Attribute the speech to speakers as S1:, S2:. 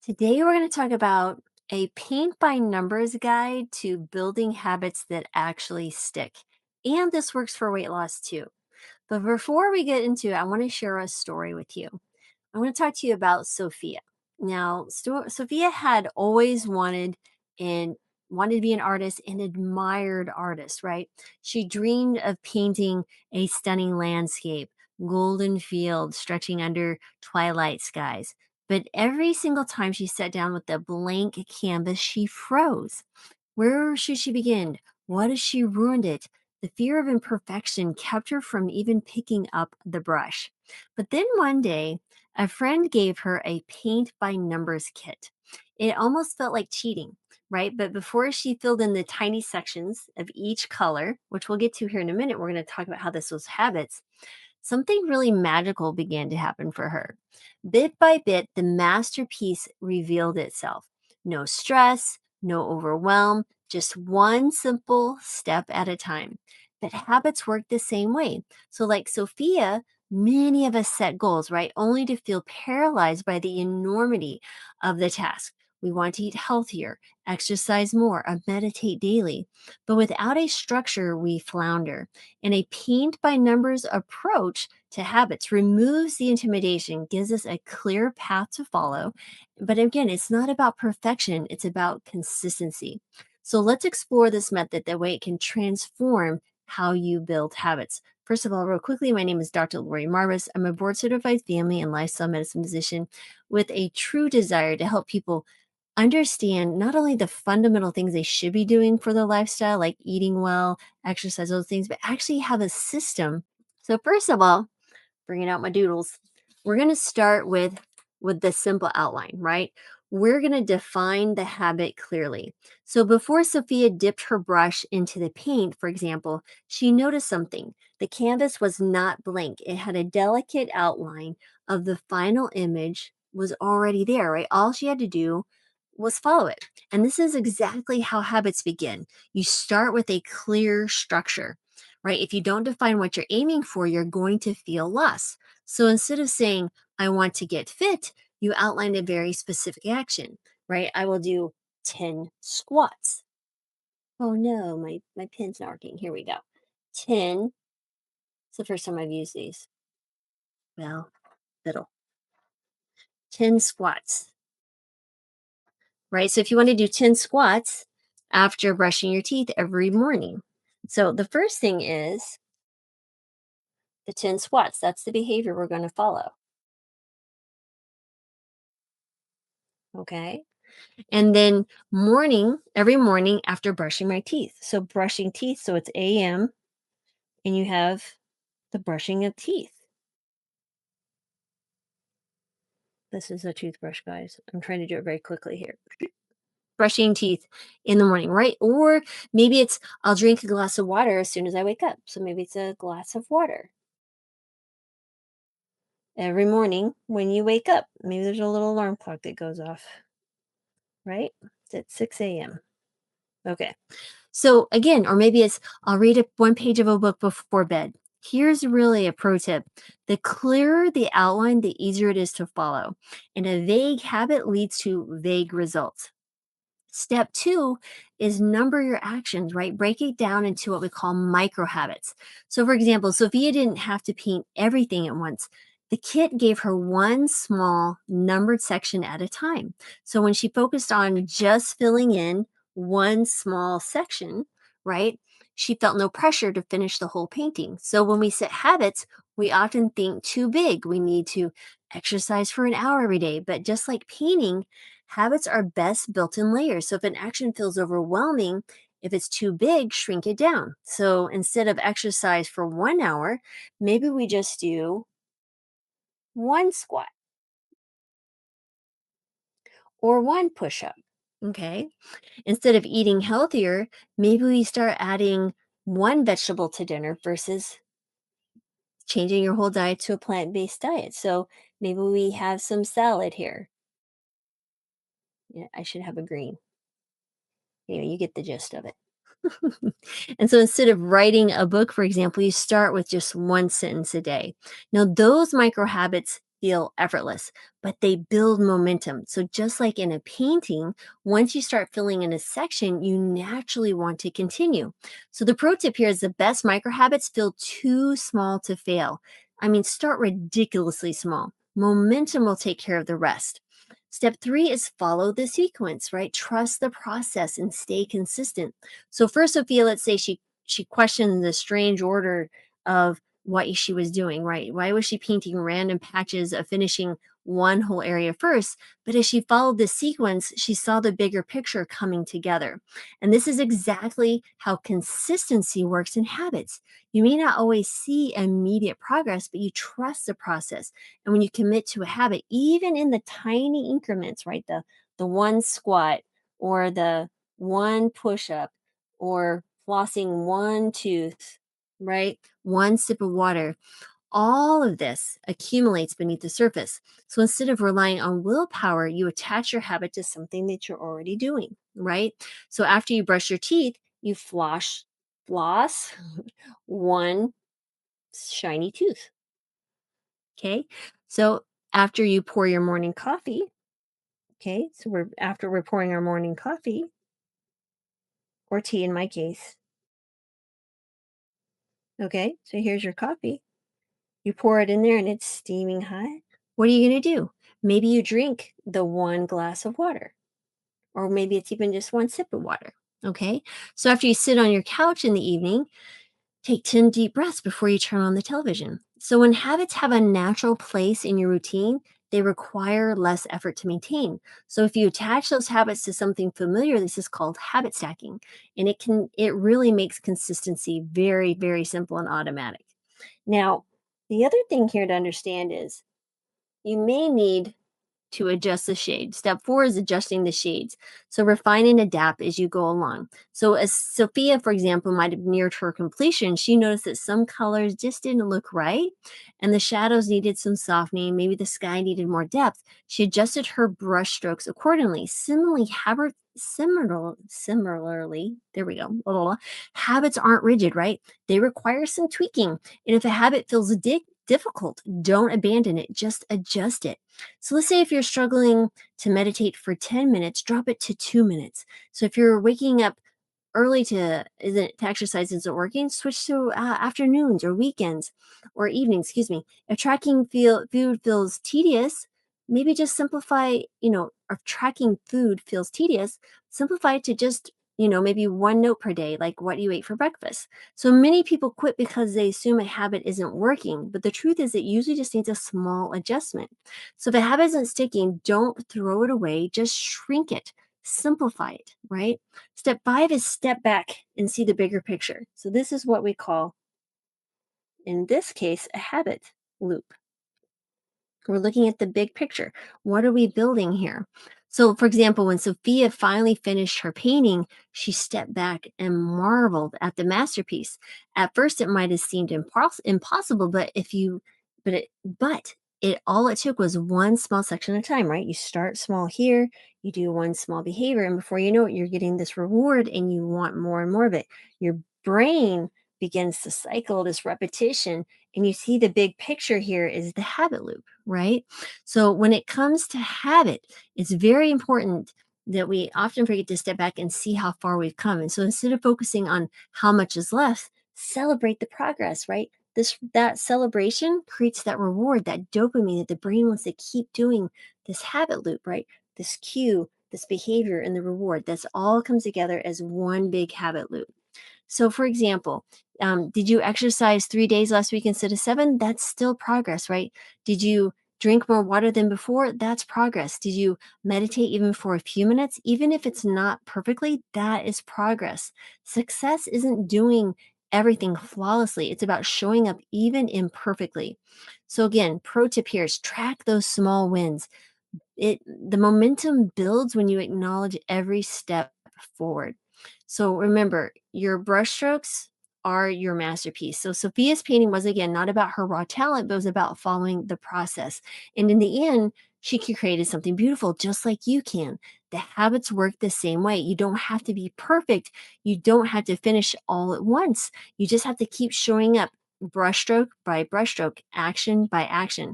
S1: Today, we're going to talk about a paint by numbers guide to building habits that actually stick. And this works for weight loss too. But before we get into it, I want to share a story with you. I want to talk to you about Sophia. Now, Sophia had always and wanted to be an artist and admired artists, right? She dreamed of painting a stunning landscape, golden fields stretching under twilight skies. But every single time she sat down with a blank canvas, she froze. Where should she begin? What if she ruined it? The fear of imperfection kept her from even picking up the brush. But then one day, a friend gave her a paint by numbers kit. It almost felt like cheating, right? But before she filled in the tiny sections of each color, which we'll get to here in a minute, we're going to talk about how this was habits. Something really magical began to happen for her. Bit by bit, the masterpiece revealed itself. No stress, no overwhelm, just one simple step at a time. But habits work the same way. So, like Sophia, many of us set goals, right? Only to feel paralyzed by the enormity of the task. We want to eat healthier, exercise more, or meditate daily. But without a structure, we flounder. And a paint by numbers approach to habits removes the intimidation, gives us a clear path to follow. But again, it's not about perfection, it's about consistency. So let's explore this method, that way it can transform how you build habits. First of all, real quickly, my name is Dr. Laurie Marbas. I'm a board certified family and lifestyle medicine physician with a true desire to help people understand not only the fundamental things they should be doing for their lifestyle, like eating well, exercise, those things, but actually have a system. So, first of all, bringing out my doodles, we're going to start with the simple outline, right? We're going to define the habit clearly. So before Sophia dipped her brush into the paint, for example, she noticed something. The canvas was not blank. It had a delicate outline of the final image was already there, right? All she had to do was follow it. And this is exactly how habits begin. You start with a clear structure, right? If you don't define what you're aiming for, you're going to feel lost. So instead of saying, I want to get fit, you outline a very specific action, right? I will do 10 squats. Oh no, my pin's not working. Here we go. 10. It's the first time I've used these. Well, little. 10 squats, right? So if you want to do 10 squats after brushing your teeth every morning. So the first thing is the 10 squats. That's the behavior we're going to follow. Okay. And then every morning after brushing my teeth. So brushing teeth, so it's AM, and you have the brushing of teeth. This is a toothbrush, guys. I'm trying to do it very quickly here. Brushing teeth in the morning, right? Or maybe it's I'll drink a glass of water as soon as I wake up. So maybe it's a glass of water every morning when you wake up. Maybe there's a little alarm clock that goes off, right? It's at 6 a.m. Okay. So again, or maybe it's I'll read one page of a book before bed. Here's really a pro tip. The clearer the outline, the easier it is to follow. And a vague habit leads to vague results. Step two is number your actions, right? Break it down into what we call micro habits. So, for example, Sophia didn't have to paint everything at once. The kit gave her one small numbered section at a time. So, when she focused on just filling in one small section, right, she felt no pressure to finish the whole painting. So, when we set habits, we often think too big. We need to exercise for an hour every day. But just like painting, habits are best built in layers. So if an action feels overwhelming, if it's too big, shrink it down. So instead of exercise for 1 hour, maybe we just do one squat or one push up. Okay. Instead of eating healthier, maybe we start adding one vegetable to dinner versus changing your whole diet to a plant based diet. So maybe we have some salad here. Yeah, I should have a green. Anyway, you get the gist of it. And so instead of writing a book, for example, you start with just one sentence a day. Now, those micro habits feel effortless, but they build momentum. So, just like in a painting, once you start filling in a section, you naturally want to continue. So, the pro tip here is the best micro habits feel too small to fail. I mean, start ridiculously small. Momentum will take care of the rest. Step three is follow the sequence, right? Trust the process and stay consistent. So first, Sophia, let's say she questioned the strange order of what she was doing, right? Why was she painting random patches of finishing one whole area first? But as she followed the sequence, she saw the bigger picture coming together. And this is exactly how consistency works in habits. You may not always see immediate progress, but you trust the process. And when you commit to a habit, even in the tiny increments, right? The one squat or the one push up or flossing one tooth, right? One sip of water, all of this accumulates beneath the surface. So instead of relying on willpower, you attach your habit to something that you're already doing, right? So after you brush your teeth, you floss one shiny tooth. Okay. So after you pour your morning coffee, okay, so we're pouring our morning coffee or tea in my case. Okay, so here's your coffee. You pour it in there and it's steaming hot. What are you going to do? Maybe you drink the one glass of water, or maybe it's even just one sip of water. Okay. So after you sit on your couch in the evening, take 10 deep breaths before you turn on the television. So when habits have a natural place in your routine, they require less effort to maintain. So if you attach those habits to something familiar, this is called habit stacking. And it really makes consistency very, very simple and automatic. Now, the other thing here to understand is you may need to adjust the shade. Step four is adjusting the shades. So refine and adapt as you go along. So as Sophia, for example, might have neared her completion, she noticed that some colors just didn't look right and the shadows needed some softening. Maybe the sky needed more depth. She adjusted her brush strokes accordingly. Similarly, there we go. Blah, blah, blah. Habits aren't rigid, right? They require some tweaking. And if a habit feels difficult, don't abandon it, just adjust it. So let's say if you're struggling to meditate for 10 minutes, drop it to 2 minutes. So if you're waking up early to exercise isn't working, switch to afternoons or weekends or evenings, excuse me. If tracking food feels tedious, maybe just simplify, if tracking food feels tedious, simplify it to just, maybe one note per day, like what you ate for breakfast. So many people quit because they assume a habit isn't working, but the truth is it usually just needs a small adjustment. So if a habit isn't sticking, don't throw it away, just shrink it, simplify it, right? Step five is step back and see the bigger picture. So this is what we call, in this case, a habit loop. We're looking at the big picture. What are we building here? So, for example, when Sophia finally finished her painting, she stepped back and marveled at the masterpiece. At first, it might have seemed impossible, but all it took was one small section at a time, right? You start small here, you do one small behavior, and before you know it, you're getting this reward, and you want more and more of it. Your brain begins to cycle this repetition, and you see the big picture here is the habit loop, right? So when it comes to habit, it's very important that we often forget to step back and see how far we've come. And so instead of focusing on how much is left, celebrate the progress, right? That celebration creates that reward, that dopamine that the brain wants to keep doing this habit loop, right? This cue, this behavior, and the reward. That's all comes together as one big habit loop. So, for example, did you exercise 3 days last week instead of seven? That's still progress, right? Did you drink more water than before? That's progress. Did you meditate even for a few minutes? Even if it's not perfectly, that is progress. Success isn't doing everything flawlessly, it's about showing up even imperfectly. So, again, pro tip here is track those small wins. The momentum builds when you acknowledge every step forward. So remember, your brushstrokes are your masterpiece. So Sophia's painting was again not about her raw talent, but it was about following the process. And in the end, she created something beautiful, just like you can. The habits work the same way. You don't have to be perfect. You don't have to finish all at once. You just have to keep showing up brushstroke by brushstroke, action by action.